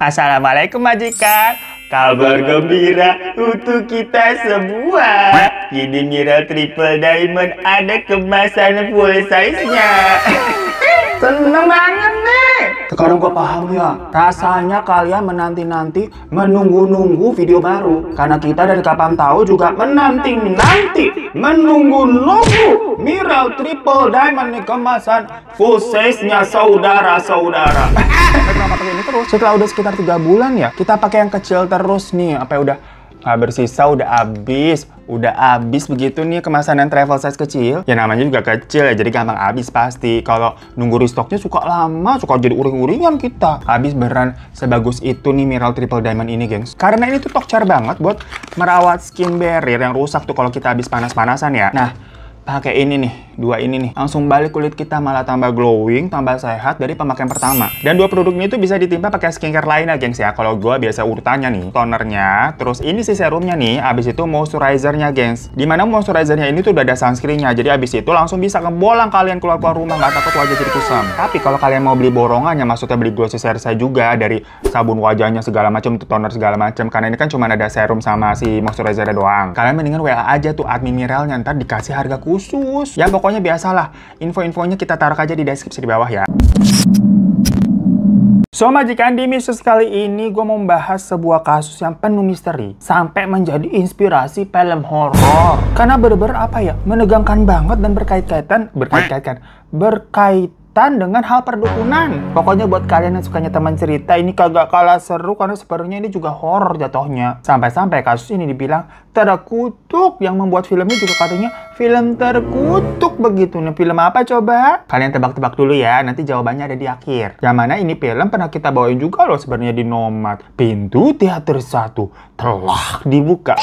Assalamualaikum majikan. Kabar gembira untuk kita semua. Kini Miral Triple Diamond ada kemasan full size-nya. Seneng banget nih. Sekarang gua paham ya, rasanya kalian menanti-nanti, menunggu-nunggu video baru. Karena kita dari kapan tahu juga menanti-nanti, menunggu-nunggu Miral Triple Diamond nih kemasan full size-nya saudara-saudara. Kenapa pakai ini terus? Setelah udah sekitar 3 bulan ya, kita pakai yang kecil terus nih. Apa udah nggak bersisa, udah habis begitu nih kemasan yang travel size kecil. Ya namanya juga kecil ya, jadi gampang habis pasti. Kalau nunggu restoknya suka lama, suka jadi uring-uringan kita. Habis beneran sebagus itu nih Miral Triple Diamond ini, gengs. Karena ini tuh tokcer banget buat merawat skin barrier yang rusak tuh kalau kita habis panas-panasan ya. Nah, pakai ini nih, 2 ini nih. Langsung balik kulit kita malah tambah glowing, tambah sehat dari pemakaian pertama. Dan 2 produk ini tuh bisa ditimpa pakai skincare lainnya, gengs ya. Kalau gua biasa urutannya nih, tonernya, terus ini sih serumnya nih, abis itu moisturizernya, gengs. Dimana moisturizernya ini tuh udah ada sunscreennya, jadi abis itu langsung bisa ngebolang kalian keluar rumah, nggak takut wajah jadi kusam. Tapi kalau kalian mau beli borongannya, maksudnya beli glossy saya juga dari sabun wajahnya segala macam, toner segala macam. Karena ini kan cuma ada serum sama si moisturizernya doang. Kalian mendingan WA aja tuh admin Miralnya, ntar dikasih harga khusus. Ya pokoknya biasalah, info-infonya kita taruh aja di deskripsi di bawah ya. So majikan, di episode kali ini gue mau membahas sebuah kasus yang penuh misteri sampai menjadi inspirasi film horor. Karena bener-bener apa ya, menegangkan banget dan berkaitan dengan hal perdukunan. Pokoknya buat kalian yang sukanya teman cerita, ini kagak kalah seru karena sebenarnya ini juga horor jatuhnya. Sampai-sampai kasus ini dibilang terkutuk, yang membuat filmnya juga katanya film terkutuk begitu. Nah, film apa coba? Kalian tebak-tebak dulu ya, nanti jawabannya ada di akhir. Yang mana ini film pernah kita bawain juga loh sebenarnya di Nomad. Pintu teater 1 telah dibuka.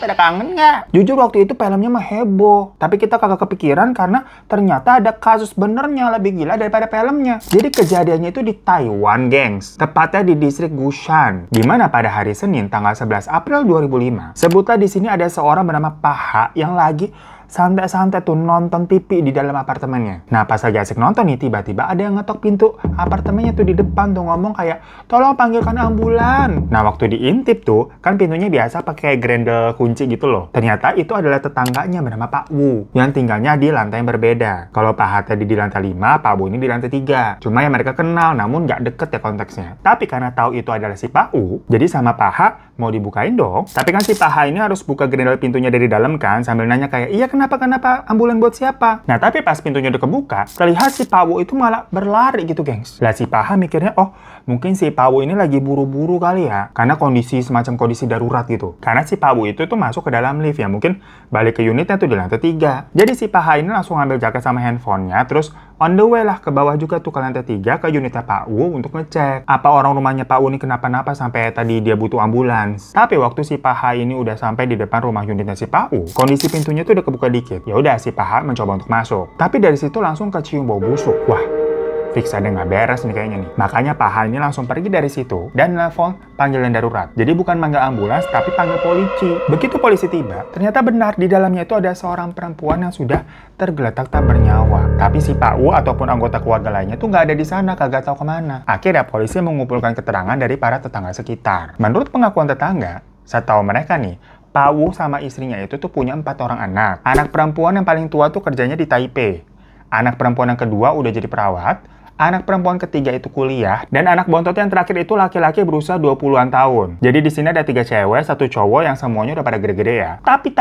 Pada kangen nggak? Jujur waktu itu filmnya mah heboh, tapi kita kagak kepikiran karena ternyata ada kasus benernya lebih gila daripada filmnya. Jadi kejadiannya itu di Taiwan, gengs. Tepatnya di distrik Gushan, di mana pada hari Senin tanggal 11 April 2005. Sebutlah di sini ada seorang bernama Paha yang lagi santai-santai tuh nonton TV di dalam apartemennya. Nah, pas lagi asik nonton nih, tiba-tiba ada yang ngetok pintu apartemennya tuh di depan tuh ngomong kayak, "Tolong panggilkan ambulan." Nah, waktu diintip tuh, kan pintunya biasa pakai grendel kunci gitu loh. Ternyata itu adalah tetangganya bernama Pak Wu, yang tinggalnya di lantai yang berbeda. Kalau Pak Ha tadi di lantai 5, Pak Wu ini di lantai 3. Cuma ya mereka kenal, namun nggak deket ya konteksnya. Tapi karena tahu itu adalah si Pak Wu, jadi sama Pak Ha mau dibukain dong. Tapi kan si Pak Ha ini harus buka grendel pintunya dari dalam kan, sambil nanya kayak, "Iya, kenapa ambulan buat siapa?" Nah, tapi pas pintunya udah kebuka, terlihat si Pak Wu itu malah berlari gitu, gengs. Lah si Pak Ha mikirnya, oh mungkin si Pak Wu ini lagi buru-buru kali ya, karena semacam kondisi darurat gitu. Karena si Pak Wu itu tuh masuk ke dalam lift ya, mungkin balik ke unitnya tuh di lantai 3. Jadi si Pak Ha ini langsung ambil jaket sama handphonenya, terus on the way lah ke bawah juga tuh ke lantai 3 ke unitnya Pak Wu untuk ngecek apa orang rumahnya Pak Wu ini kenapa-napa sampai tadi dia butuh ambulans. Tapi waktu si Pak Ha ini udah sampai di depan rumah unitnya si Pak Wu, kondisi pintunya tuh udah kebuka dikit. Ya udah si Pak Ha mencoba untuk masuk. Tapi dari situ langsung kecium bau busuk. Wah, fix ada nggak beres nih kayaknya nih. Makanya Pak Ha ini langsung pergi dari situ dan nelfon panggilan darurat. Jadi bukan manggil ambulans, tapi panggil polisi. Begitu polisi tiba, ternyata benar di dalamnya itu ada seorang perempuan yang sudah tergeletak tak bernyawa. Tapi si Pak Wu ataupun anggota keluarga lainnya tuh nggak ada di sana, kagak tahu kemana. Akhirnya polisi mengumpulkan keterangan dari para tetangga sekitar. Menurut pengakuan tetangga, setahu mereka nih, Pak Wu sama istrinya itu tuh punya 4 orang anak. Anak perempuan yang paling tua tuh kerjanya di Taipei. Anak perempuan yang kedua udah jadi perawat. Anak perempuan ketiga itu kuliah, dan anak bontot yang terakhir itu laki-laki berusia 20-an tahun. Jadi di sini ada 3 cewek, 1 cowok yang semuanya udah pada gede-gede ya. Tapi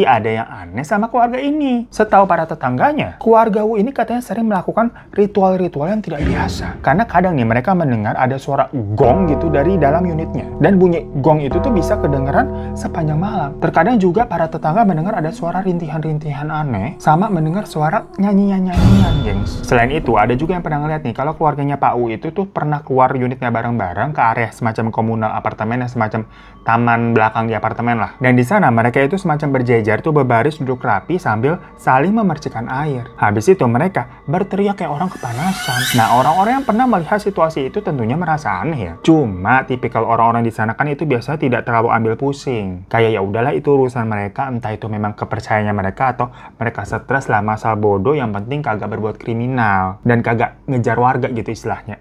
ada yang aneh sama keluarga ini. Setahu para tetangganya, keluarga Wu ini katanya sering melakukan ritual-ritual yang tidak biasa. Karena kadang nih mereka mendengar ada suara gong gitu dari dalam unitnya. Dan bunyi gong itu tuh bisa kedengeran sepanjang malam. Terkadang juga para tetangga mendengar ada suara rintihan-rintihan aneh, sama mendengar suara nyanyian-nyanyian, gengs. Selain itu, ada juga yang pernah ngeliat nih, kalau keluarganya Pak Wu itu tuh pernah keluar unitnya bareng-bareng ke area semacam komunal apartemen, yang semacam taman belakang di apartemen lah. Dan di sana mereka itu semacam berjejer tuh berbaris duduk rapi sambil saling memercikan air. Habis itu mereka berteriak kayak orang kepanasan. Nah, orang-orang yang pernah melihat situasi itu tentunya merasa aneh ya. Cuma tipikal orang-orang di sana kan itu biasanya tidak terlalu ambil pusing. Kayak ya udahlah itu urusan mereka, entah itu memang kepercayaannya mereka atau mereka stres lah, masal bodoh, yang penting kagak berbuat kriminal dan kagak ngejar warga gitu istilahnya.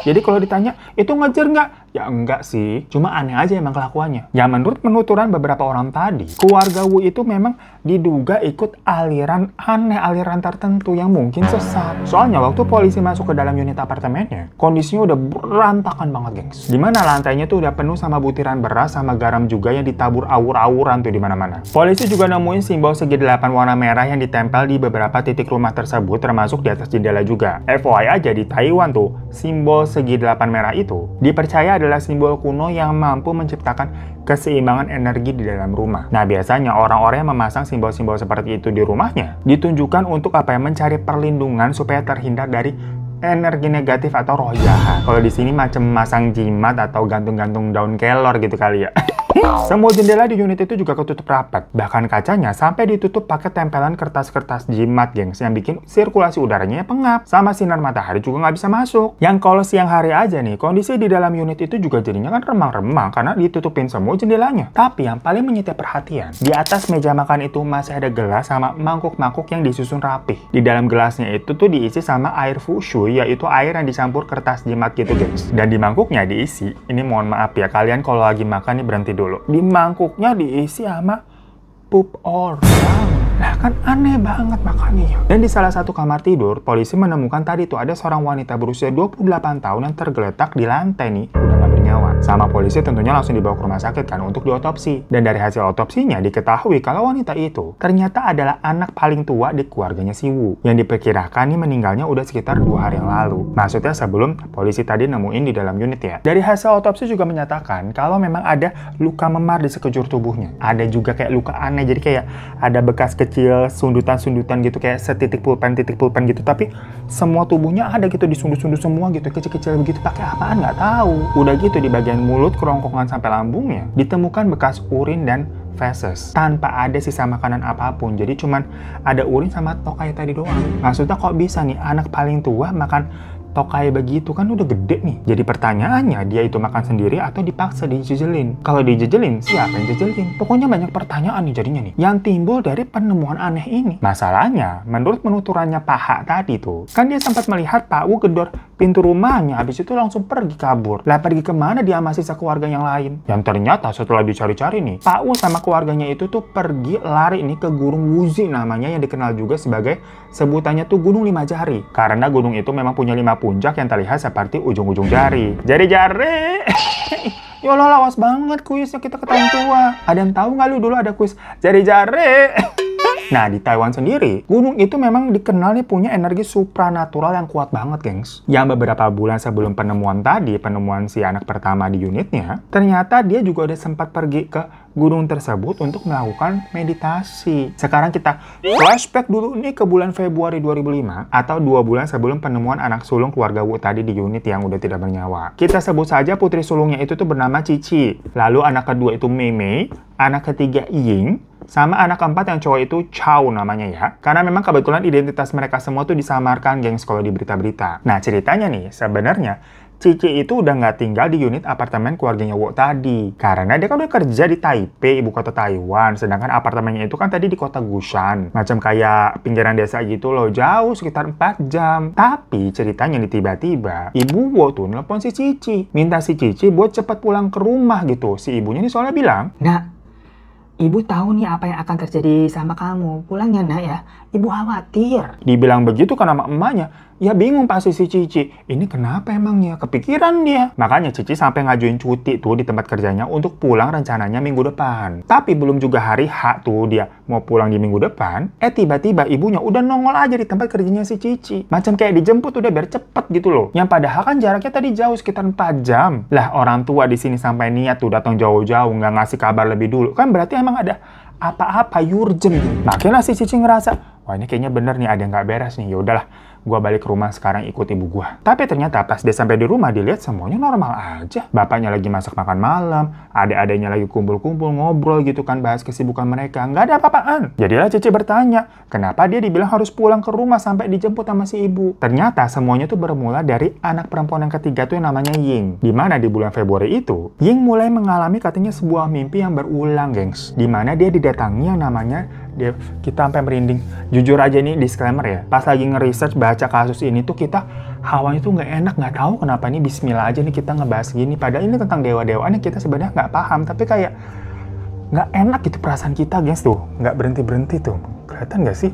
Jadi kalau ditanya, itu ngejar nggak? Ya enggak sih, cuma aneh aja emang kelakuannya. Ya menurut penuturan beberapa orang tadi, keluarga Wu itu memang diduga ikut aliran aneh, aliran tertentu yang mungkin sesat. Soalnya waktu polisi masuk ke dalam unit apartemennya, kondisinya udah berantakan banget, gengs. Dimana lantainya tuh udah penuh sama butiran beras sama garam juga yang ditabur awur-awuran tuh di mana-mana. Polisi juga nemuin simbol segi 8 warna merah yang ditempel di beberapa titik rumah tersebut, termasuk di atas jendela juga. FYI aja, di Taiwan tuh, simbol segi 8 merah itu dipercaya adalah simbol kuno yang mampu menciptakan keseimbangan energi di dalam rumah. Nah, biasanya orang-orang yang memasang simbol-simbol seperti itu di rumahnya ditunjukkan untuk apa ya, mencari perlindungan supaya terhindar dari energi negatif atau roh jahat. Kalau di sini macam masang jimat atau gantung-gantung daun kelor gitu kali ya. Semua jendela di unit itu juga ketutup rapat. Bahkan kacanya sampai ditutup pakai tempelan kertas-kertas jimat, gengs, yang bikin sirkulasi udaranya pengap. Sama sinar matahari juga nggak bisa masuk. Yang kalau siang hari aja nih, kondisi di dalam unit itu juga jadinya kan remang-remang karena ditutupin semua jendelanya. Tapi yang paling menyita perhatian, di atas meja makan itu masih ada gelas sama mangkuk-mangkuk yang disusun rapih. Di dalam gelasnya itu tuh diisi sama air fushui, yaitu air yang dicampur kertas jimat gitu, gengs. Dan di mangkuknya diisi, ini mohon maaf ya, kalian kalau lagi makan nih berhenti dulu. Di mangkuknya diisi sama pup orang. Nah kan aneh banget makanya. Dan di salah satu kamar tidur, polisi menemukan tadi tuh ada seorang wanita berusia 28 tahun yang tergeletak di lantai nih, udah gak bernyawa. Sama polisi tentunya langsung dibawa ke rumah sakit kan untuk diotopsi. Dan dari hasil otopsinya diketahui kalau wanita itu ternyata adalah anak paling tua di keluarganya si Wu, yang diperkirakan nih meninggalnya udah sekitar 2 hari yang lalu. Maksudnya sebelum polisi tadi nemuin di dalam unit ya. Dari hasil otopsi juga menyatakan kalau memang ada luka memar di sekujur tubuhnya. Ada juga kayak luka aneh, jadi kayak ada bekas kecil sundutan-sundutan gitu, kayak setitik pulpen gitu, tapi semua tubuhnya ada gitu, disundut-sundut semua gitu, kecil-kecil begitu, pakai apaan nggak tahu. Udah gitu di bagian mulut, kerongkongan sampai lambungnya ditemukan bekas urin dan feses tanpa ada sisa makanan apapun. Jadi cuman ada urin sama tokai tadi doang. Maksudnya kok bisa nih anak paling tua makan tokai begitu, kan udah gede nih. Jadi pertanyaannya, dia itu makan sendiri atau dipaksa dijejelin? Kalau dijejelin, siapa yang jejelin? Pokoknya banyak pertanyaan nih jadinya nih, yang timbul dari penemuan aneh ini. Masalahnya, menurut penuturannya Pak Hak tadi tuh, kan dia sempat melihat Pak Wu gedor pintu rumahnya, habis itu langsung pergi kabur. Lah pergi kemana dia sama sisa keluarga yang lain? Yang ternyata setelah dicari-cari nih, Pak Wu sama keluarganya itu tuh pergi lari nih ke Gunung Wuzi namanya, yang dikenal juga sebagai sebutannya tuh Gunung 5 Jari. Karena gunung itu memang punya 5 puncak yang terlihat seperti ujung-ujung jari. Jari-jari. Ya Allah, lawas banget kuisnya, kita ketahuan tua. Ada yang tahu nggak lu dulu ada kuis jari-jari? Nah, di Taiwan sendiri, gunung itu memang dikenal nih punya energi supranatural yang kuat banget, gengs. Yang beberapa bulan sebelum penemuan si anak pertama di unitnya, ternyata dia juga udah sempat pergi ke gunung tersebut untuk melakukan meditasi. Sekarang kita flashback dulu nih ke bulan Februari 2005, atau 2 bulan sebelum penemuan anak sulung keluarga Wu tadi di unit yang udah tidak bernyawa. Kita sebut saja putri sulungnya itu tuh bernama Cici. Lalu anak kedua itu Mei Mei, anak ketiga Ying, sama anak keempat yang cowok itu Chow namanya ya. Karena memang kebetulan identitas mereka semua tuh disamarkan, gengs, kalau di berita-berita. Nah, ceritanya nih, sebenarnya Cici itu udah nggak tinggal di unit apartemen keluarganya Wu tadi. Karena dia kan udah kerja di Taipei, ibu kota Taiwan. Sedangkan apartemennya itu kan tadi di kota Gushan. Macam kayak pinggiran desa gitu loh, jauh sekitar 4 jam. Tapi ceritanya nih, tiba-tiba ibu Wu tuh nelpon si Cici. Minta si Cici buat cepat pulang ke rumah gitu. Si ibunya nih soalnya bilang, "Nak, Ibu tahu nih apa yang akan terjadi sama kamu. Pulang ya, Nak ya. Ibu khawatir." Dibilang begitu kan sama emaknya. Ya bingung pasti si Cici. Ini kenapa emangnya? Kepikiran dia. Makanya Cici sampai ngajuin cuti tuh di tempat kerjanya untuk pulang rencananya minggu depan. Tapi belum juga hari H tuh dia mau pulang di minggu depan. Tiba-tiba ibunya udah nongol aja di tempat kerjanya si Cici. Macam kayak dijemput udah biar cepet gitu loh. Yang padahal kan jaraknya tadi jauh sekitar 4 jam. Lah orang tua di sini sampai niat tuh datang jauh-jauh nggak ngasih kabar lebih dulu. Kan berarti emang ada apa-apa urgent. Makanya si Cici ngerasa, wah ini kayaknya bener nih, ada yang nggak beres nih. Ya udahlah, gua balik ke rumah sekarang ikut ibu gua. Tapi ternyata pas dia sampai di rumah, dilihat semuanya normal aja. Bapaknya lagi masak makan malam, adik-adiknya lagi kumpul-kumpul ngobrol gitu kan, bahas kesibukan mereka. Nggak ada apa-apaan. Jadilah Cici bertanya, kenapa dia dibilang harus pulang ke rumah sampai dijemput sama si ibu. Ternyata semuanya tuh bermula dari anak perempuan yang ketiga tuh yang namanya Ying. Dimana di bulan Februari itu, Ying mulai mengalami katanya sebuah mimpi yang berulang, gengs. Dimana dia didatangi yang namanya kita sampai merinding. Jujur aja nih disclaimer ya, pas lagi nge-research baca kasus ini tuh kita hawanya tuh nggak enak, nggak tahu kenapa ini bismillah aja nih kita ngebahas gini. Padahal ini tentang dewa-dewaan yang kita sebenarnya nggak paham, tapi kayak nggak enak gitu perasaan kita, guys. Tuh nggak berhenti tuh, kelihatan nggak sih?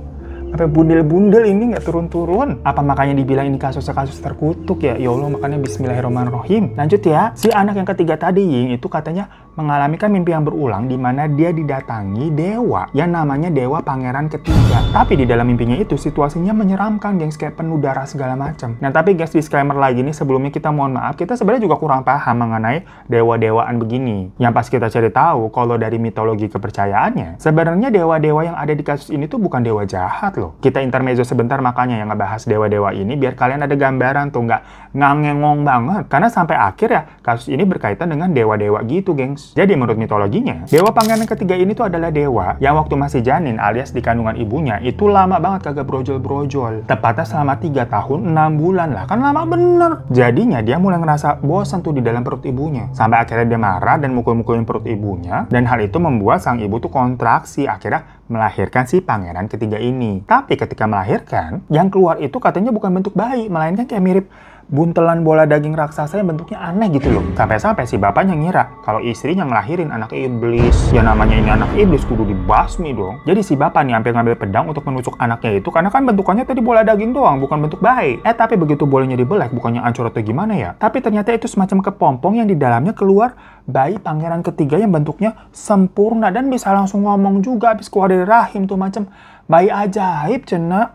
Sampai bundel-bundel ini nggak turun-turun. Apa makanya dibilang ini kasus terkutuk ya? Ya Allah, makanya bismillahirrahmanirrahim. Lanjut ya. Si anak yang ketiga tadi, Ying, itu katanya mengalami mimpi yang berulang di mana dia didatangi dewa yang namanya Dewa Pangeran Ketiga. Tapi di dalam mimpinya itu situasinya menyeramkan, gengs, kayak penuh darah segala macam. Nah, tapi guys, disclaimer lagi nih sebelumnya kita mohon maaf, kita sebenarnya juga kurang paham mengenai dewa-dewaan begini. Yang pas kita cari tahu kalau dari mitologi kepercayaannya, sebenarnya dewa-dewa yang ada di kasus ini tuh bukan dewa jahat loh. Kita intermezzo sebentar makanya yang ngebahas dewa-dewa ini biar kalian ada gambaran tuh, nggak ngangengong banget. Karena sampai akhir ya kasus ini berkaitan dengan dewa-dewa gitu, gengs. Jadi menurut mitologinya, Dewa Pangeran Ketiga ini tuh adalah dewa yang waktu masih janin alias di kandungan ibunya itu lama banget kagak brojol-brojol. Tepatnya selama 3 tahun 6 bulan lah, kan lama bener. Jadinya dia mulai ngerasa bosan tuh di dalam perut ibunya. Sampai akhirnya dia marah dan mukul-mukulin perut ibunya. Dan hal itu membuat sang ibu tuh kontraksi, akhirnya melahirkan si Pangeran Ketiga ini. Tapi ketika melahirkan, yang keluar itu katanya bukan bentuk bayi, melainkan kayak mirip buntelan bola daging raksasa yang bentuknya aneh gitu loh. Sampai-sampai si bapaknya ngira kalau istrinya ngelahirin anak iblis. Ya namanya ini anak iblis kudu dibasmi dong. Jadi si bapak nih hampir ngambil pedang untuk menusuk anaknya itu karena kan bentukannya tadi bola daging doang, bukan bentuk bayi. Tapi begitu bolanya dibelek, bukannya hancur atau gimana ya? Tapi ternyata itu semacam kepompong yang di dalamnya keluar bayi Pangeran Ketiga yang bentuknya sempurna dan bisa langsung ngomong juga habis keluar dari rahim tuh, macam bayi ajaib cena.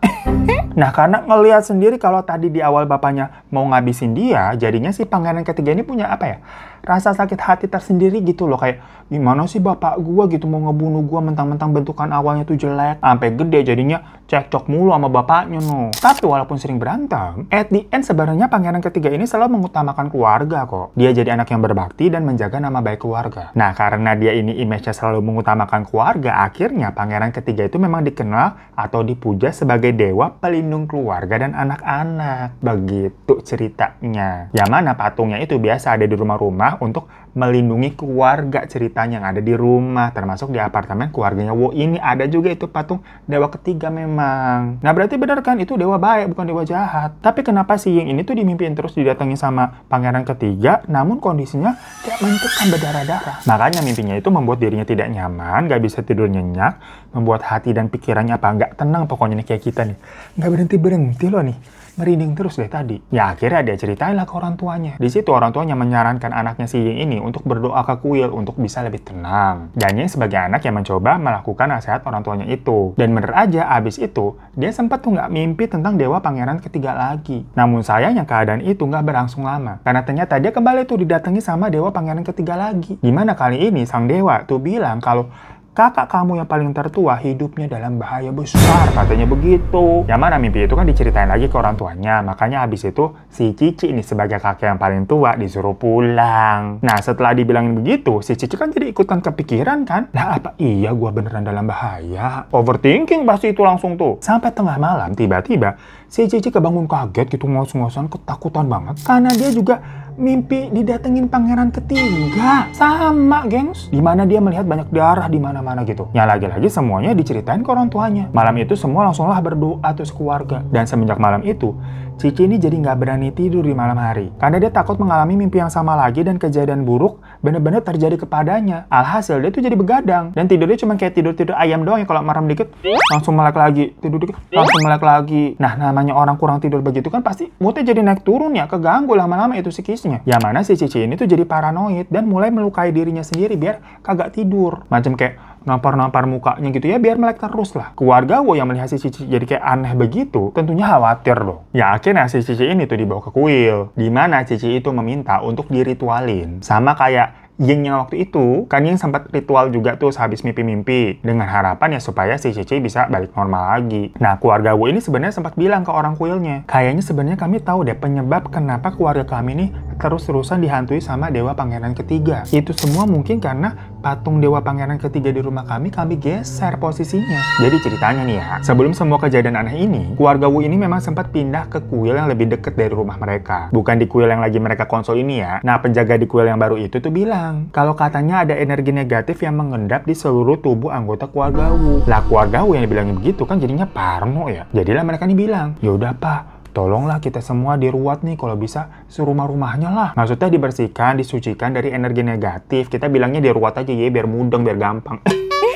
Nah, karena ngelihat sendiri kalau tadi di awal bapaknya mau ngabisin dia, jadinya si Pangeran Ketiga ini punya apa ya? Rasa sakit hati tersendiri gitu loh, kayak gimana sih bapak gua gitu mau ngebunuh gua mentang-mentang bentukan awalnya tuh jelek, sampai gede jadinya cekcok mulu sama bapaknya no. Tapi walaupun sering berantem, at the end sebenarnya Pangeran Ketiga ini selalu mengutamakan keluarga kok. Dia jadi anak yang berbakti dan menjaga nama baik keluarga. Nah, karena dia ini image-nya selalu mengutamakan keluarga, akhirnya Pangeran Ketiga itu memang dikenal atau dipuja sebagai dewa pelindung keluarga dan anak-anak. Begitu ceritanya. Yang mana patungnya itu biasa ada di rumah-rumah untuk melindungi keluarga ceritanya yang ada di rumah, termasuk di apartemen keluarganya Wo ini ada juga itu patung Dewa Ketiga memang. Nah, berarti benar kan itu dewa baik bukan dewa jahat. Tapi kenapa si Ying ini tuh dimimpiin terus didatangi sama Pangeran Ketiga namun kondisinya kayak menentukan berdarah-darah. Makanya mimpinya itu membuat dirinya tidak nyaman, gak bisa tidur nyenyak, membuat hati dan pikirannya nggak tenang pokoknya nih kayak kita nih. Nggak berhenti loh nih. Merinding terus deh tadi. Ya akhirnya dia ceritain lah ke orang tuanya. Di situ orang tuanya menyarankan anaknya si Ying ini untuk berdoa ke kuil untuk bisa lebih tenang. Dan Ying sebagai anak yang mencoba melakukan nasihat orang tuanya itu. Dan bener aja abis itu dia sempat tuh nggak mimpi tentang Dewa Pangeran Ketiga lagi. Namun sayangnya keadaan itu nggak berlangsung lama. Karena ternyata dia kembali tuh didatangi sama Dewa Pangeran Ketiga lagi. Dimana kali ini sang dewa tuh bilang kalau kakak kamu yang paling tertua hidupnya dalam bahaya besar, katanya begitu. Yang mana mimpi itu kan diceritain lagi ke orang tuanya. Makanya habis itu si Cici ini sebagai kakek yang paling tua disuruh pulang. Nah, setelah dibilangin begitu, si Cici kan jadi ikutan kepikiran kan. Lah apa iya gua beneran dalam bahaya? Overthinking pasti itu langsung tuh. Sampai tengah malam tiba-tiba si Cici kebangun kaget gitu, ngos-ngosan, ketakutan banget. Karena dia juga mimpi didatengin Pangeran Ketiga. Sama, gengs. Dimana dia melihat banyak darah di mana-mana gitu. Ya lagi-lagi semuanya diceritain ke orang tuanya. Malam itu semua langsunglah berdoa tuh sekeluarga. Dan semenjak malam itu, Cici ini jadi nggak berani tidur di malam hari. Karena dia takut mengalami mimpi yang sama lagi dan kejadian buruk benar-benar terjadi kepadanya. Alhasil dia tuh jadi begadang. Dan tidurnya cuma kayak tidur-tidur ayam doang ya, kalau merem dikit langsung melek lagi. Tidur dikit langsung melek lagi. Nah, namanya orang kurang tidur begitu kan pasti moodnya jadi naik turun ya. Keganggu lama-lama itu psikisnya. Yang mana si Cici ini tuh jadi paranoid dan mulai melukai dirinya sendiri biar kagak tidur. Macam kayak nampar-nampar mukanya gitu ya biar melek terus lah. Keluarga Wo yang melihat si Cici jadi kayak aneh begitu tentunya khawatir dong. Ya akhirnya si Cici ini tuh dibawa ke kuil. Dimana Cici itu meminta untuk diritualin. Sama kayak Ying yang waktu itu, kan Ying sempat ritual juga tuh sehabis mimpi-mimpi. Dengan harapan ya supaya si Cici bisa balik normal lagi. Nah, keluarga Wo ini sebenarnya sempat bilang ke orang kuilnya, kayaknya sebenarnya kami tahu deh penyebab kenapa keluarga kami ini terus-terusan dihantui sama Dewa Pangeran Ketiga. Itu semua mungkin karena patung dewa pangeran ketiga di rumah kami geser posisinya. Jadi ceritanya nih ya, sebelum semua kejadian aneh ini, keluarga Wu ini memang sempat pindah ke kuil yang lebih deket dari rumah mereka. Bukan di kuil yang lagi mereka konsol ini ya. Nah, penjaga di kuil yang baru itu tuh bilang, kalau katanya ada energi negatif yang mengendap di seluruh tubuh anggota keluarga Wu. Lah, keluarga Wu yang dibilangin begitu kan jadinya parno ya. Jadilah mereka nih bilang, yaudah Pak, tolonglah kita semua diruat nih, kalau bisa serumah-rumahnya lah. Maksudnya dibersihkan, disucikan dari energi negatif. Kita bilangnya diruat aja ya, biar mudeng, biar gampang.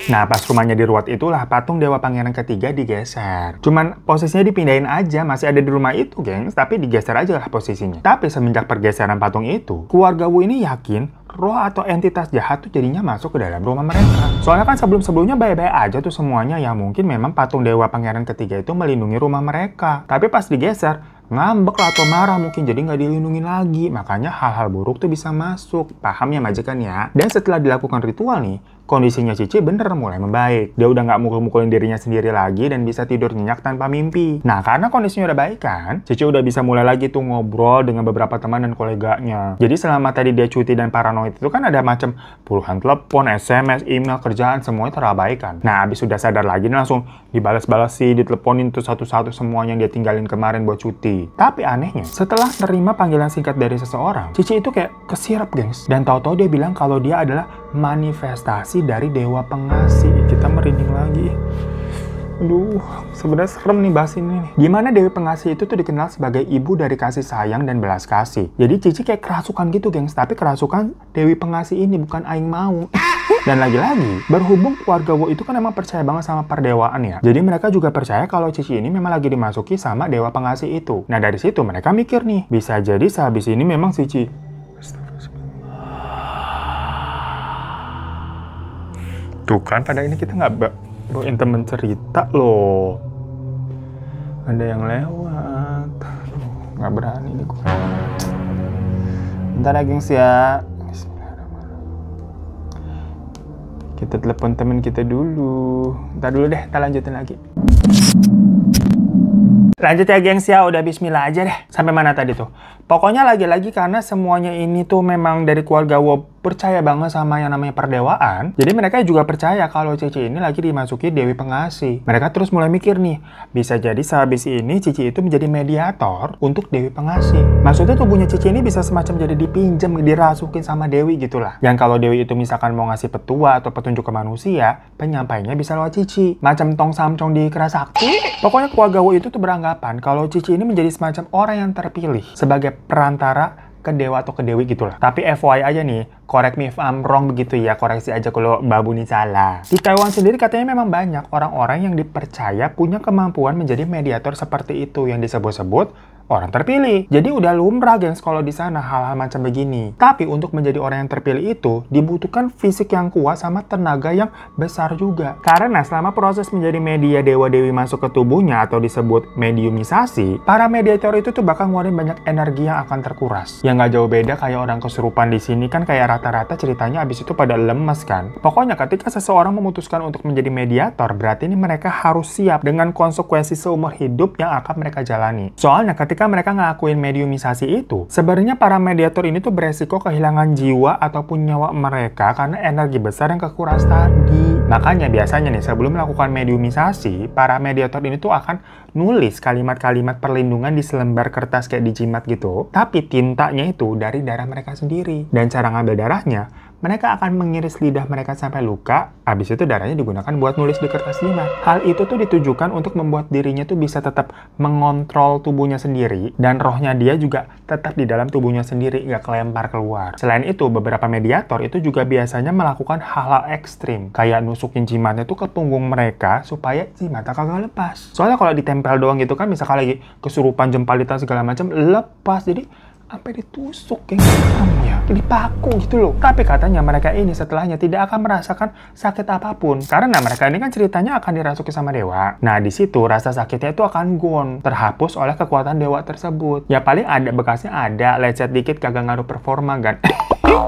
Nah, pas rumahnya diruat itulah patung dewa pangeran ketiga digeser. Cuman posisinya dipindahin aja, masih ada di rumah itu, gengs. Tapi digeser aja lah posisinya. Tapi semenjak pergeseran patung itu, keluarga Wu ini yakin roh atau entitas jahat tuh jadinya masuk ke dalam rumah mereka. Soalnya kan sebelum-sebelumnya baik-baik aja tuh semuanya, yang mungkin memang patung dewa pangeran ketiga itu melindungi rumah mereka. Tapi pas digeser, ngambek lah atau marah mungkin, jadi nggak dilindungi lagi. Makanya hal-hal buruk tuh bisa masuk. Paham ya majikan ya? Dan setelah dilakukan ritual nih, kondisinya Cici bener mulai membaik. Dia udah nggak mukul-mukulin dirinya sendiri lagi dan bisa tidur nyenyak tanpa mimpi. Nah, karena kondisinya udah baik kan, Cici udah bisa mulai lagi tuh ngobrol dengan beberapa teman dan koleganya. Jadi selama tadi dia cuti dan paranoid itu kan ada macam puluhan telepon, SMS, email, kerjaan, semuanya terabaikan. Nah, abis sudah sadar lagi langsung dibalas-balasi, diteleponin tuh satu-satu semua yang dia tinggalin kemarin buat cuti. Tapi anehnya, setelah terima panggilan singkat dari seseorang, Cici itu kayak kesirap, gengs. Dan tahu-tahu dia bilang kalau dia adalah manifestasi dari dewa pengasih. Kita merinding lagi. Aduh, sebenarnya serem nih bahas ini nih. Dimana dewi pengasih itu tuh dikenal sebagai ibu dari kasih sayang dan belas kasih. Jadi Cici kayak kerasukan gitu, gengs. Tapi kerasukan dewi pengasih ini, bukan aing mau. Dan lagi-lagi, berhubung keluarga Wu itu kan emang percaya banget sama perdewaan ya. Jadi mereka juga percaya kalau Cici ini memang lagi dimasuki sama dewa pengasih itu. Nah, dari situ mereka mikir nih, bisa jadi sehabis ini memang Cici. Tuh kan, pada ini kita nggak bawain temen cerita loh. Ada yang lewat. Nggak berani nih gue. Bentar ya, gengs ya. Kita telepon temen kita dulu. Ntar dulu deh, kita lanjutin lagi. Lanjut ya, gengs ya. Udah bismillah aja deh. Sampai mana tadi tuh? Pokoknya lagi-lagi karena semuanya ini tuh memang dari keluarga Wu percaya banget sama yang namanya perdewaan. Jadi mereka juga percaya kalau Cici ini lagi dimasuki dewi pengasih. Mereka terus mulai mikir nih, bisa jadi sehabis ini Cici itu menjadi mediator untuk dewi pengasih. Maksudnya tubuhnya Cici ini bisa semacam jadi dipinjam, dirasukin sama dewi gitulah. Yang kalau dewi itu misalkan mau ngasih petua atau petunjuk ke manusia, penyampainya bisa lewat Cici. Macam tong samcong di Kerasakti. Pokoknya keluarga Wu itu tuh beranggapan kalau Cici ini menjadi semacam orang yang terpilih sebagai perantara ke dewa atau ke dewi gitulah. Tapi FYI aja nih, correct me if I'm wrong begitu ya, koreksi aja kalau Babu nih salah. Di Taiwan sendiri katanya memang banyak orang-orang yang dipercaya punya kemampuan menjadi mediator seperti itu yang disebut-sebut orang terpilih. Jadi udah lumrah, gengs, kalau di sana hal-hal macam begini. Tapi untuk menjadi orang yang terpilih itu dibutuhkan fisik yang kuat sama tenaga yang besar juga. Karena selama proses menjadi media dewa-dewi masuk ke tubuhnya atau disebut mediumisasi, para mediator itu tuh bakal ngeluarin banyak energi yang akan terkuras. Yang nggak jauh beda kayak orang kesurupan di sini kan, kayak rata-rata ceritanya abis itu pada lemes kan. Pokoknya ketika seseorang memutuskan untuk menjadi mediator, berarti ini mereka harus siap dengan konsekuensi seumur hidup yang akan mereka jalani. Soalnya ketika mereka ngelakuin mediumisasi itu, sebenarnya para mediator ini tuh beresiko kehilangan jiwa ataupun nyawa mereka karena energi besar yang kekuras tadi. Makanya biasanya nih sebelum melakukan mediumisasi, para mediator ini tuh akan nulis kalimat-kalimat perlindungan di selembar kertas kayak dijimat gitu. Tapi tintanya itu dari darah mereka sendiri. Dan cara ngambil darahnya, mereka akan mengiris lidah mereka sampai luka, habis itu darahnya digunakan buat nulis di kertas jimat. Hal itu tuh ditujukan untuk membuat dirinya tuh bisa tetap mengontrol tubuhnya sendiri, dan rohnya dia juga tetap di dalam tubuhnya sendiri, nggak kelempar keluar. Selain itu, beberapa mediator itu juga biasanya melakukan hal-hal ekstrim, kayak nusukin jimatnya tuh ke punggung mereka supaya jimatnya kagak lepas. Soalnya kalau ditempel doang gitu kan, misalkan lagi kesurupan jempalitan segala macam, lepas. Jadi sampai ditusuk kayak ya, dipaku gitu loh. Tapi katanya mereka ini setelahnya tidak akan merasakan sakit apapun karena mereka ini kan ceritanya akan dirasuki sama dewa. Nah, di situ rasa sakitnya itu akan gone, terhapus oleh kekuatan dewa tersebut. Ya paling ada bekasnya, ada lecet dikit, kagak ngaruh performa kan.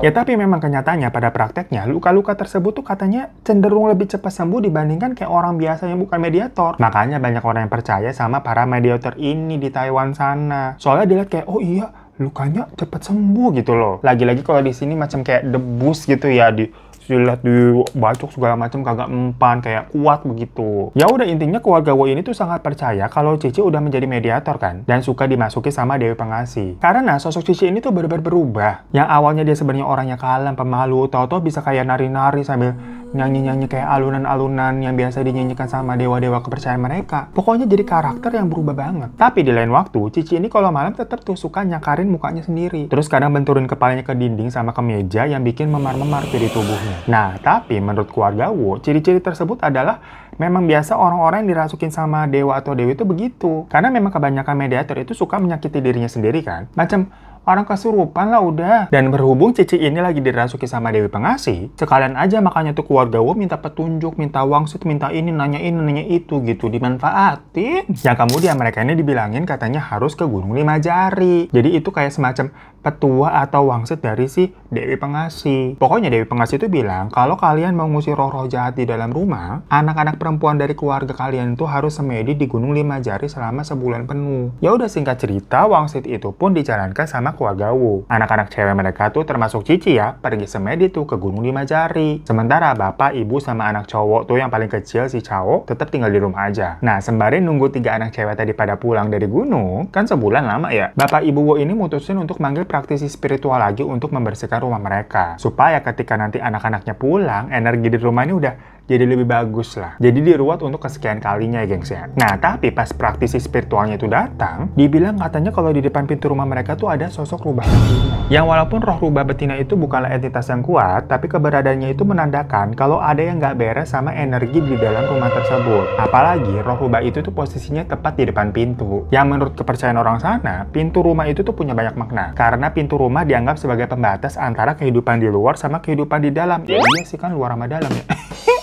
Ya tapi memang kenyataannya pada prakteknya luka-luka tersebut tuh katanya cenderung lebih cepat sembuh dibandingkan kayak orang biasa yang bukan mediator. Makanya banyak orang yang percaya sama para mediator ini di Taiwan sana. Soalnya dilihat kayak, oh iya, lukanya cepat sembuh gitu loh. Lagi-lagi kalau di sini macam kayak debus gitu ya, Silat dibacok segala macam kagak mempan, kayak kuat begitu. Ya udah, intinya keluarga Wo ini tuh sangat percaya kalau Cici udah menjadi mediator kan, dan suka dimasuki sama Dewi Pengasih. Karena sosok Cici ini tuh benar-benar berubah. Yang awalnya dia sebenarnya orangnya kalem, pemalu, tahu-tahu bisa kayak nari-nari sambil nyanyi-nyanyi kayak alunan-alunan yang biasa dinyanyikan sama dewa-dewa kepercayaan mereka. Pokoknya jadi karakter yang berubah banget. Tapi di lain waktu, Cici ini kalau malam tetap tuh suka nyakarin mukanya sendiri. Terus kadang benturin kepalanya ke dinding sama ke meja yang bikin memar-memar di tubuhnya. Nah, tapi menurut keluarga Wo, ciri-ciri tersebut adalah memang biasa orang-orang yang dirasukin sama dewa atau dewi itu begitu. Karena memang kebanyakan mediator itu suka menyakiti dirinya sendiri kan. Macam orang kesurupan lah udah. Dan berhubung Cici ini lagi dirasuki sama Dewi Pengasih, sekalian aja makanya tuh keluarga Wo minta petunjuk, minta wangsit, minta ini, nanya itu gitu, dimanfaatin. Yang kemudian mereka ini dibilangin katanya harus ke Gunung Lima Jari. Jadi itu kayak semacam petua atau wangsit dari si Dewi Pengasih. Pokoknya Dewi Pengasih itu bilang kalau kalian mau ngusir roh-roh jahat di dalam rumah, anak-anak perempuan dari keluarga kalian itu harus semedi di Gunung Lima Jari selama sebulan penuh. Ya udah, singkat cerita, wangsit itu pun dijalankan sama keluarga Wo. Anak-anak cewek mereka tuh termasuk Cici ya, pergi semedi tuh ke Gunung Lima Jari. Sementara bapak, ibu, sama anak cowok tuh yang paling kecil si Cao tetap tinggal di rumah aja. Nah, sembari nunggu 3 anak cewek tadi pada pulang dari gunung, kan sebulan lama ya. Bapak ibu Wo ini mutusin untuk manggil praktisi spiritual lagi untuk membersihkan rumah mereka. Supaya ketika nanti anak-anaknya pulang, energi di rumah ini udah jadi lebih bagus lah. Jadi diruat untuk kesekian kalinya ya gengs ya. Nah, tapi pas praktisi spiritualnya itu datang, dibilang katanya kalau di depan pintu rumah mereka tuh ada sosok rubah betina. Yang walaupun roh rubah betina itu bukanlah entitas yang kuat, tapi keberadaannya itu menandakan kalau ada yang nggak beres sama energi di dalam rumah tersebut. Apalagi roh rubah itu tuh posisinya tepat di depan pintu. Yang menurut kepercayaan orang sana, pintu rumah itu tuh punya banyak makna. Karena pintu rumah dianggap sebagai pembatas antara kehidupan di luar sama kehidupan di dalam. Ya iya sih kan, luar sama dalam ya.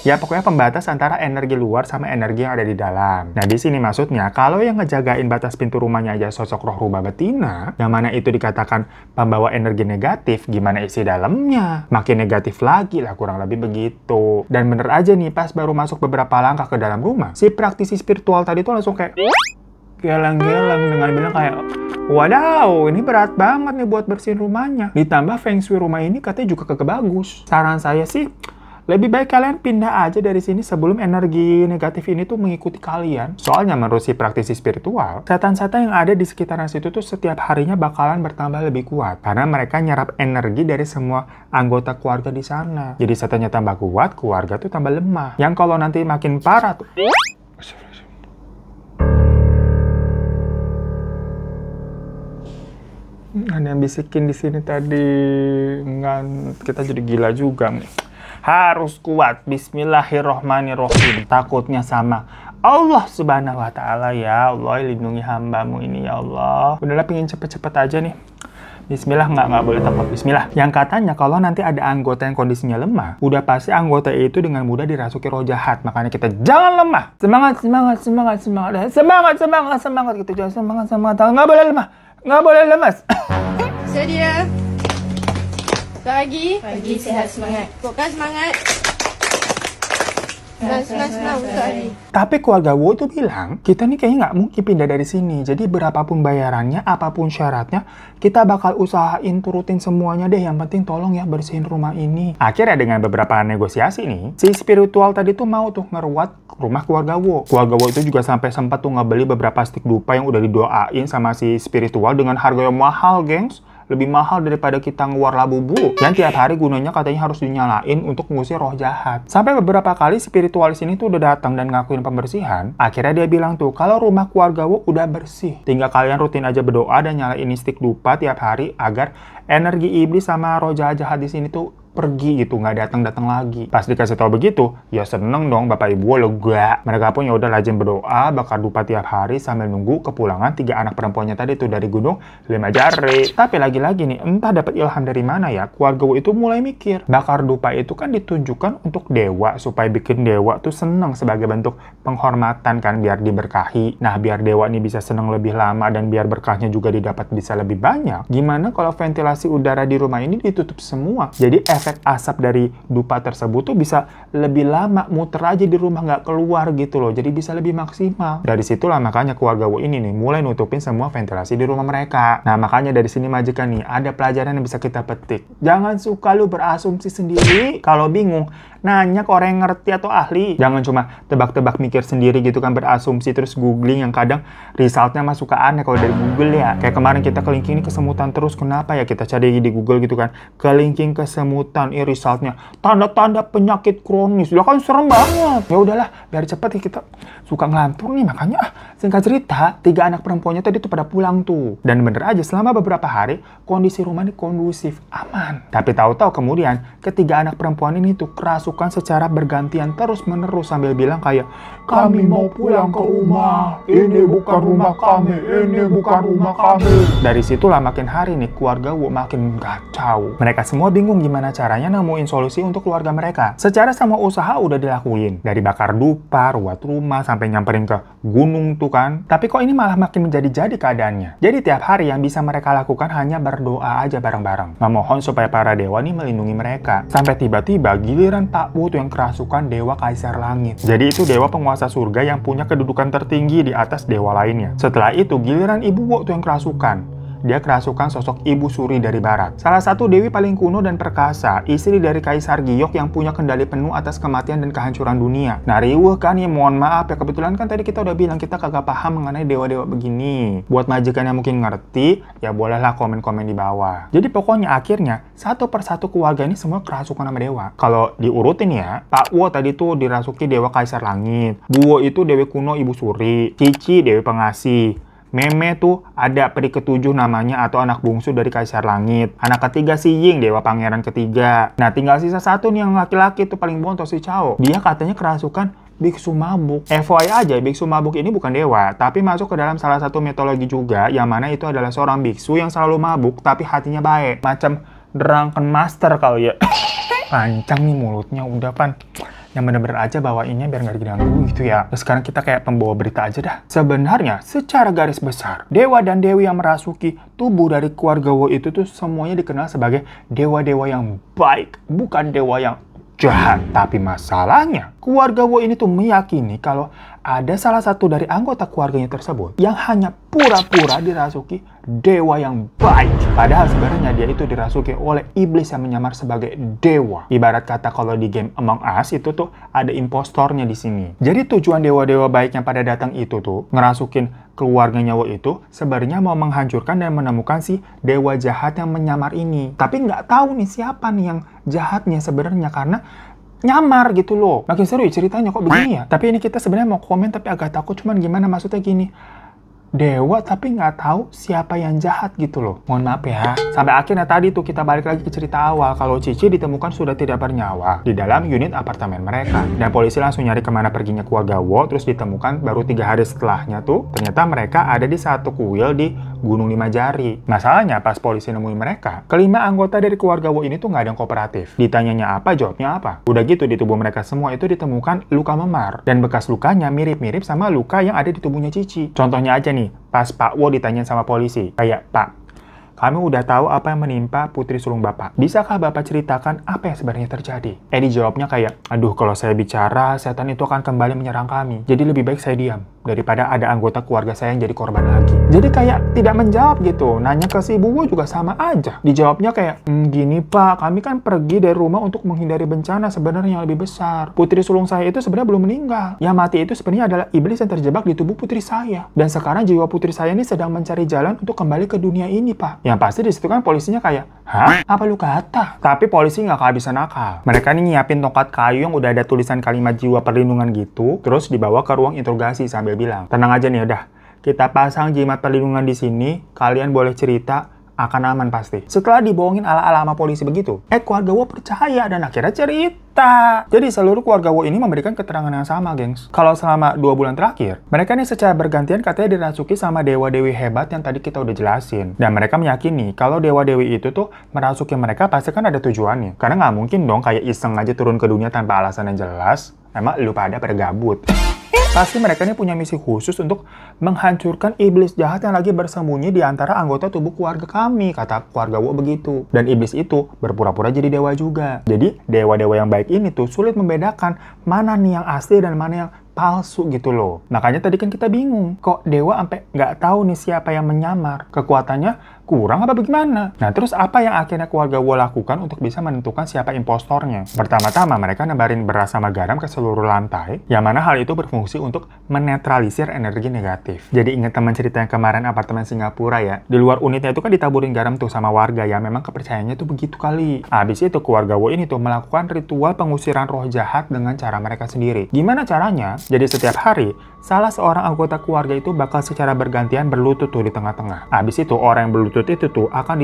Ya pokoknya pembatas antara energi luar sama energi yang ada di dalam. Nah di sini maksudnya kalau yang ngejagain batas pintu rumahnya aja sosok roh rubah betina, yang mana itu dikatakan pembawa energi negatif, gimana isi dalamnya? Makin negatif lagi lah, kurang lebih begitu. Dan bener aja nih, pas baru masuk beberapa langkah ke dalam rumah, si praktisi spiritual tadi tuh langsung kayak geleng-geleng dengan bilang kayak, wadaw, ini berat banget nih buat bersihin rumahnya. Ditambah feng shui rumah ini katanya juga kagak bagus. Saran saya sih, lebih baik kalian pindah aja dari sini sebelum energi negatif ini tuh mengikuti kalian. Soalnya menurut si praktisi spiritual, setan-setan yang ada di sekitaran situ tuh setiap harinya bakalan bertambah lebih kuat. Karena mereka nyerap energi dari semua anggota keluarga di sana. Jadi setannya tambah kuat, keluarga tuh tambah lemah. Yang kalau nanti makin parah tuh... Ada yang bisikin di sini tadi. Enggak, kita jadi gila juga nih. Harus kuat, bismillahirrohmanirrohim. Takutnya sama Allah subhanahu wa ta'ala. Ya Allah, lindungi hambamu ini ya Allah. Udahlah, pengen cepet-cepet aja nih. Bismillah, nggak boleh takut. Bismillah. Yang katanya kalau nanti ada anggota yang kondisinya lemah, udah pasti anggota itu dengan mudah dirasuki roh jahat. Makanya kita jangan lemah. Semangat, semangat, semangat, semangat. Semangat, semangat, semangat. Gitu, jangan semangat, semangat. Nggak boleh lemah. Nggak boleh lemas. Sedia. Pagi. Pagi, sehat, semangat. Pokoknya semangat. Senang untuk hari. Tapi keluarga Wo itu bilang, kita nih kayaknya nggak mungkin pindah dari sini. Jadi berapapun bayarannya, apapun syaratnya, kita bakal usahain turutin semuanya deh. Yang penting tolong ya bersihin rumah ini. Akhirnya dengan beberapa negosiasi nih, si spiritual tadi tuh mau tuh ngeruat rumah keluarga Wo. Keluarga Wo itu juga sampai sempat tuh ngebeli beberapa stik dupa yang udah didoain sama si spiritual dengan harga yang mahal, gengs. Lebih mahal daripada kita ngeluar labubu. Dan tiap hari gunanya katanya harus dinyalain untuk mengusir roh jahat. Sampai beberapa kali spiritualis ini tuh udah datang dan ngakuin pembersihan. Akhirnya dia bilang tuh, kalau rumah keluarga Wo udah bersih, tinggal kalian rutin aja berdoa dan nyalain stik dupa tiap hari agar energi iblis sama roh jahat di sini tuh pergi gitu, nggak datang-datang lagi. Pas dikasih tahu begitu, ya seneng dong bapak ibu lega. Mereka pun ya udah rajin berdoa, bakar dupa tiap hari sambil nunggu kepulangan 3 anak perempuannya tadi tuh dari Gunung Lima Jari. Tapi lagi-lagi nih, entah dapat ilham dari mana ya, keluarga Wo itu mulai mikir, bakar dupa itu kan ditujukan untuk dewa, supaya bikin dewa tuh seneng sebagai bentuk penghormatan kan, biar diberkahi. Nah, biar dewa ini bisa seneng lebih lama dan biar berkahnya juga didapat bisa lebih banyak. Gimana kalau ventilasi udara di rumah ini ditutup semua? Jadi efek asap dari dupa tersebut tuh bisa lebih lama muter aja di rumah, nggak keluar gitu loh. Jadi bisa lebih maksimal. Dari situlah makanya keluarga Wo ini nih mulai nutupin semua ventilasi di rumah mereka. Nah makanya dari sini majikan nih ada pelajaran yang bisa kita petik. Jangan suka lu berasumsi sendiri. Kalau bingung, nanya ke orang yang ngerti atau ahli. Jangan cuma tebak-tebak mikir sendiri gitu kan, berasumsi terus googling yang kadang resultnya mah suka aneh kalau dari Google ya. Kayak kemarin kita kelingking ini kesemutan terus, kenapa ya kita cari di Google gitu kan. Kelingking kesemutan, resultnya tanda-tanda penyakit kronis. Lah kan serem banget. Ya udahlah, biar cepet ya, kita suka ngelantur nih. Makanya singkat cerita, 3 anak perempuannya tadi tuh pada pulang tuh. Dan bener aja selama beberapa hari kondisi rumah ini kondusif, aman. Tapi tahu-tahu kemudian ketiga anak perempuan ini tuh kerasukan secara bergantian terus-menerus sambil bilang kayak, kami mau pulang ke rumah, ini bukan rumah kami, ini bukan rumah kami. Dari situlah makin hari nih keluarga Wo makin kacau. Mereka semua bingung gimana caranya nemuin solusi untuk keluarga mereka. Secara semua usaha udah dilakuin, dari bakar dupa, ruat rumah, sampai nyamperin ke gunung tuh kan. Tapi kok ini malah makin menjadi-jadi keadaannya. Jadi tiap hari yang bisa mereka lakukan hanya berdoa aja bareng-bareng, memohon supaya para dewa nih melindungi mereka. Sampai tiba-tiba giliran Pak Wo tuh yang kerasukan dewa Kaisar Langit. Jadi itu dewa penguasa surga yang punya kedudukan tertinggi di atas dewa lainnya. Setelah itu giliran Ibu Wo tuh yang kerasukan. Dia kerasukan sosok Ibu Suri dari barat. Salah satu dewi paling kuno dan perkasa, istri dari Kaisar Giok yang punya kendali penuh atas kematian dan kehancuran dunia. Nah riweuh kan ya, mohon maaf ya, kebetulan kan tadi kita udah bilang kita kagak paham mengenai dewa-dewa begini. Buat majikan yang mungkin ngerti, ya bolehlah komen-komen di bawah. Jadi pokoknya akhirnya satu persatu keluarga ini semua kerasukan sama dewa. Kalau diurutin ya, Pak Wo tadi tuh dirasuki dewa Kaisar Langit, Bu Wo itu dewi kuno Ibu Suri, Cici dewi pengasih, Meme tuh ada peri ketujuh namanya atau anak bungsu dari Kaisar Langit. Anak ketiga si Ying, dewa pangeran ketiga. Nah tinggal sisa satu nih yang laki-laki tuh paling bontos si Chao. Dia katanya kerasukan biksu mabuk. FYI aja, biksu mabuk ini bukan dewa, tapi masuk ke dalam salah satu mitologi juga, yang mana itu adalah seorang biksu yang selalu mabuk tapi hatinya baik. Macam drunken master kali ya. Pancang nih mulutnya, udah Pan. Yang bener-bener aja bawainnya biar nggak diganggu gitu ya. Terus sekarang kita kayak pembawa berita aja dah. Sebenarnya secara garis besar, dewa dan dewi yang merasuki tubuh dari keluarga Wo itu tuh semuanya dikenal sebagai dewa-dewa yang baik, bukan dewa yang jahat. Tapi masalahnya, keluarga Wo ini tuh meyakini kalau ada salah satu dari anggota keluarganya tersebut yang hanya pura-pura dirasuki dewa yang baik. Padahal sebenarnya dia itu dirasuki oleh iblis yang menyamar sebagai dewa. Ibarat kata kalau di game Among Us itu tuh ada impostornya di sini. Jadi tujuan dewa-dewa baik yang pada datang itu tuh ngerasukin keluarganya Wo itu sebenarnya mau menghancurkan dan menemukan si dewa jahat yang menyamar ini. Tapi nggak tahu nih siapa nih yang jahatnya sebenarnya karena nyamar gitu loh. Makin seru ya ceritanya kok begini ya. Tapi ini kita sebenarnya mau komen tapi agak takut, cuman gimana maksudnya gini. Dewa tapi nggak tahu siapa yang jahat gitu loh. Mohon maaf ya. Sampai akhirnya tadi tuh kita balik lagi ke cerita awal kalau Cici ditemukan sudah tidak bernyawa di dalam unit apartemen mereka. Dan polisi langsung nyari kemana perginya keluarga Wo, terus ditemukan baru 3 hari setelahnya tuh ternyata mereka ada di satu kuil di Gunung 5 Jari. Masalahnya pas polisi nemuin mereka, kelima anggota dari keluarga Wo ini tuh nggak ada yang kooperatif. Ditanyanya apa, jawabnya apa. Udah gitu di tubuh mereka semua itu ditemukan luka memar. Dan bekas lukanya mirip-mirip sama luka yang ada di tubuhnya Cici. Contohnya aja nih, pas Pak Wo ditanya sama polisi, kayak, Pak, kami udah tahu apa yang menimpa putri sulung Bapak. Bisakah Bapak ceritakan apa yang sebenarnya terjadi? Dijawabnya kayak, aduh kalau saya bicara, setan itu akan kembali menyerang kami. Jadi lebih baik saya diam, daripada ada anggota keluarga saya yang jadi korban lagi. Jadi kayak tidak menjawab gitu. Nanya ke si Ibu Wo juga sama aja. Dijawabnya kayak, gini Pak, kami kan pergi dari rumah untuk menghindari bencana sebenarnya yang lebih besar. Putri sulung saya itu sebenarnya belum meninggal. Yang mati itu sebenarnya adalah iblis yang terjebak di tubuh putri saya. Dan sekarang jiwa putri saya ini sedang mencari jalan untuk kembali ke dunia ini, Pak. Yang pasti di situ kan polisinya kayak, hah? Apa lu kata? Tapi polisi nggak kehabisan akal. Mereka nih nyiapin tongkat kayu yang udah ada tulisan kalimat jiwa perlindungan gitu, terus dibawa ke ruang interogasi sambil bilang, tenang aja nih udah, kita pasang jimat perlindungan di sini, kalian boleh cerita, akan aman pasti. Setelah dibohongin ala-ala sama polisi begitu, keluarga Wo percaya dan akhirnya cerita. Jadi seluruh keluarga Wo ini memberikan keterangan yang sama, gengs. Kalau selama 2 bulan terakhir, mereka ini secara bergantian katanya dirasuki sama dewa-dewi hebat yang tadi kita udah jelasin. Dan mereka meyakini kalau dewa-dewi itu tuh merasuki mereka pasti kan ada tujuannya. Karena nggak mungkin dong kayak iseng aja turun ke dunia tanpa alasan yang jelas. Emang lu pada gabut. Pasti mereka ini punya misi khusus untuk menghancurkan iblis jahat yang lagi bersembunyi di antara anggota tubuh keluarga kami, kata keluarga Wo begitu. Dan iblis itu berpura-pura jadi dewa juga. Jadi dewa-dewa yang baik ini tuh sulit membedakan mana nih yang asli dan mana yang palsu gitu loh. Makanya tadi kan kita bingung, kok dewa sampai nggak tahu nih siapa yang menyamar. Kekuatannya kurang apa bagaimana? Nah, terus apa yang akhirnya keluarga Wo lakukan untuk bisa menentukan siapa impostornya? Pertama-tama mereka nebarin beras sama garam ke seluruh lantai, yang mana hal itu berfungsi untuk menetralisir energi negatif. Jadi ingat teman cerita yang kemarin apartemen Singapura ya? Di luar unitnya itu kan ditaburin garam tuh sama warga yang memang kepercayaannya tuh begitu kali. Habis itu keluarga Wo ini tuh melakukan ritual pengusiran roh jahat dengan cara mereka sendiri. Gimana caranya? Jadi setiap hari, salah seorang anggota keluarga itu bakal secara bergantian berlutut tuh di tengah-tengah. Habis itu orang yang berlutut itu tuh akan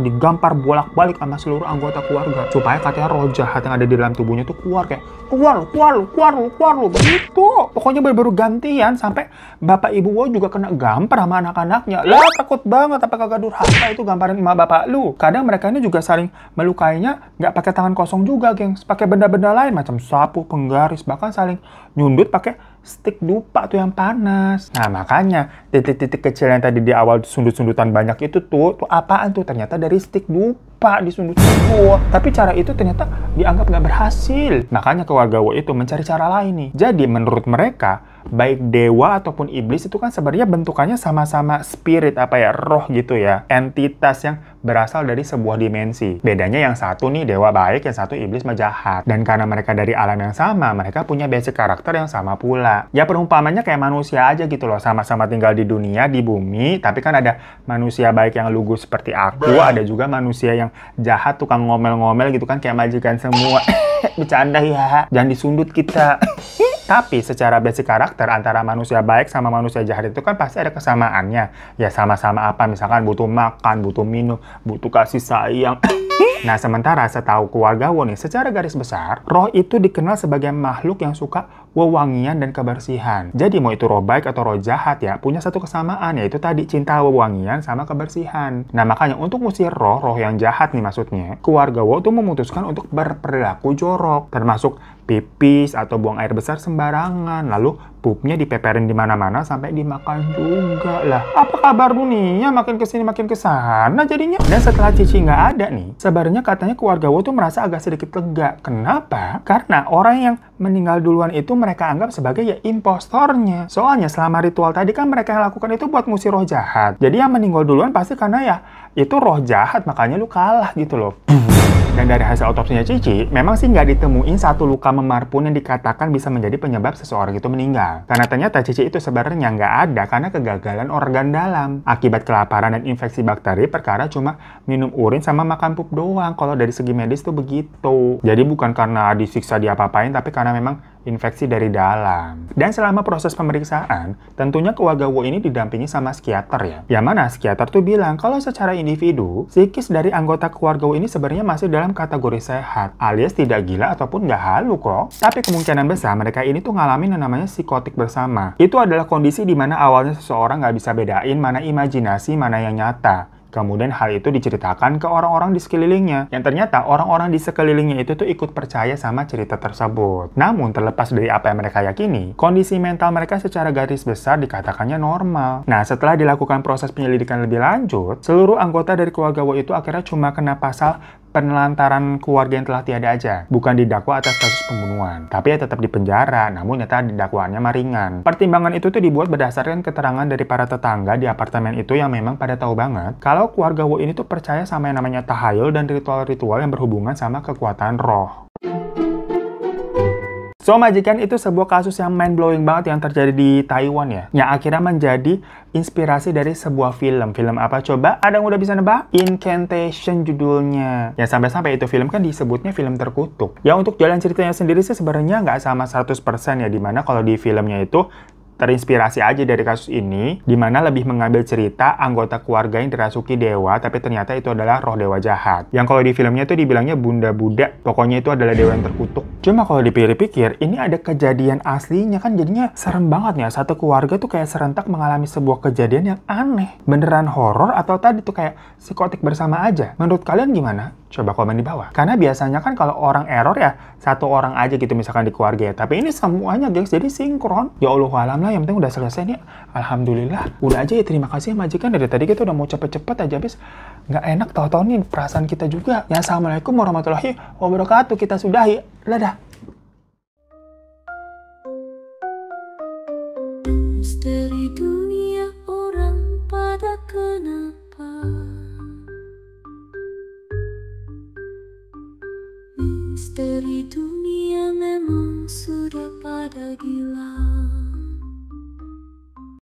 digampar bolak-balik sama seluruh anggota keluarga. Supaya katanya roh jahat yang ada di dalam tubuhnya tuh keluar kayak, keluar lu, begitu. Pokoknya baru gantian sampai bapak ibu Wo juga kena gampar sama anak-anaknya. Lah takut banget apa kagak durhaka itu gamparin emak bapak lu. Kadang mereka ini juga saling melukainya nggak pakai tangan kosong juga, gengs. Pakai benda-benda lain macam sapu, penggaris, bahkan saling nyundut pakai stik dupa tuh yang panas. Nah makanya titik-titik kecil yang tadi di awal sundut-sundutan banyak itu tuh apaan tuh? Ternyata dari stik dupa disundut itu. Tapi cara itu ternyata dianggap nggak berhasil. Makanya keluarga Wo itu mencari cara lain nih. Jadi menurut mereka, baik dewa ataupun iblis itu kan sebenarnya bentukannya sama-sama spirit roh gitu ya. Entitas yang berasal dari sebuah dimensi. Bedanya yang satu nih dewa baik, yang satu iblis mah jahat. Dan karena mereka dari alam yang sama, mereka punya basic karakter yang sama pula. Ya perumpamannya kayak manusia aja gitu loh. Sama-sama tinggal di dunia, di bumi. Tapi kan ada manusia baik yang lugu seperti aku. Ada juga manusia yang jahat, tukang ngomel-ngomel gitu kan. Kayak majikan semua. Bercanda ya. Jangan disundut kita. Tapi secara basic karakter antara manusia baik sama manusia jahat itu kan pasti ada kesamaannya. Ya sama-sama apa, misalkan butuh makan, butuh minum, butuh kasih sayang. Nah, sementara setahu keluarga Wo nih, secara garis besar, roh itu dikenal sebagai makhluk yang suka wewangian dan kebersihan. Jadi mau itu roh baik atau roh jahat ya, punya satu kesamaan, yaitu tadi cinta wewangian sama kebersihan. Nah, makanya untuk ngusir roh yang jahat nih maksudnya, keluarga Wo tuh memutuskan untuk berperilaku jorok, termasuk pipis atau buang air besar sembarangan, lalu pupnya dipeperin di mana-mana sampai dimakan juga lah. Apa kabar dunia makin kesini makin kesana jadinya? Dan setelah Cici nggak ada nih, sebenarnya katanya keluarga Wo tuh merasa agak sedikit lega. Kenapa? Karena orang yang meninggal duluan itu mereka anggap sebagai ya impostornya. Soalnya selama ritual tadi kan mereka yang lakukan itu buat ngusir roh jahat. Jadi yang meninggal duluan pasti karena ya itu roh jahat, makanya lu kalah gitu loh. Dan dari hasil otopsinya Cici, memang sih nggak ditemuin satu luka memar pun yang dikatakan bisa menjadi penyebab seseorang itu meninggal. Karena ternyata Cici itu sebenarnya nggak ada karena kegagalan organ dalam. Akibat kelaparan dan infeksi bakteri perkara cuma minum urin sama makan pup doang. Kalau dari segi medis tuh begitu. Jadi bukan karena disiksa diapa-apain, tapi karena memang infeksi dari dalam. Dan selama proses pemeriksaan, tentunya keluarga Wo ini didampingi sama psikiater ya. Yang mana psikiater tuh bilang kalau secara individu, psikis dari anggota keluarga Wo ini sebenarnya masih dalam kategori sehat, alias tidak gila ataupun nggak halu kok. Tapi kemungkinan besar mereka ini tuh ngalamin yang namanya psikotik bersama. Itu adalah kondisi di mana awalnya seseorang nggak bisa bedain mana imajinasi, mana yang nyata. Kemudian hal itu diceritakan ke orang-orang di sekelilingnya. Yang ternyata orang-orang di sekelilingnya itu tuh ikut percaya sama cerita tersebut. Namun terlepas dari apa yang mereka yakini, kondisi mental mereka secara garis besar dikatakannya normal. Nah, setelah dilakukan proses penyelidikan lebih lanjut, seluruh anggota dari keluarga Wo itu akhirnya cuma kena pasal penelantaran keluarga yang telah tiada aja. Bukan didakwa atas kasus pembunuhan. Tapi ya tetap dipenjara, namun ternyata didakwaannya ringan. Pertimbangan itu tuh dibuat berdasarkan keterangan dari para tetangga di apartemen itu yang memang pada tahu banget kalau keluarga Wo ini tuh percaya sama yang namanya tahayul dan ritual-ritual yang berhubungan sama kekuatan roh. So, majikan itu sebuah kasus yang mind-blowing banget yang terjadi di Taiwan ya. Yang akhirnya menjadi inspirasi dari sebuah film. Film apa coba? Ada yang udah bisa nebak? Incantation judulnya. Ya sampai-sampai itu film kan disebutnya film terkutuk. Ya untuk jalan ceritanya sendiri sih sebenarnya nggak sama 100% ya. Dimana kalau di filmnya itu terinspirasi aja dari kasus ini, di mana lebih mengambil cerita anggota keluarga yang dirasuki dewa, tapi ternyata itu adalah roh dewa jahat. Yang kalau di filmnya itu dibilangnya Bunda Buddha, pokoknya itu adalah dewa yang terkutuk. Cuma kalau dipikir-pikir, ini ada kejadian aslinya kan jadinya serem banget ya. Satu keluarga tuh kayak serentak mengalami sebuah kejadian yang aneh. Beneran horor atau tadi tuh kayak psikotik bersama aja? Menurut kalian gimana? Coba komen di bawah. Karena biasanya kan kalau orang error ya, satu orang aja gitu misalkan di keluarga ya. Tapi ini semuanya gengs, jadi sinkron. Ya Allah alam lah, yang penting udah selesai nih. Alhamdulillah. Udah aja ya, terima kasih ya majikan. Dari tadi kita udah mau cepet-cepet aja, habis nggak enak tahu-tahu nih perasaan kita juga. Ya, assalamualaikum warahmatullahi wabarakatuh. Kita sudahi. Dadah. Misteri dunia orang pada kenapa? Misteri dunia memang sudah pada gila.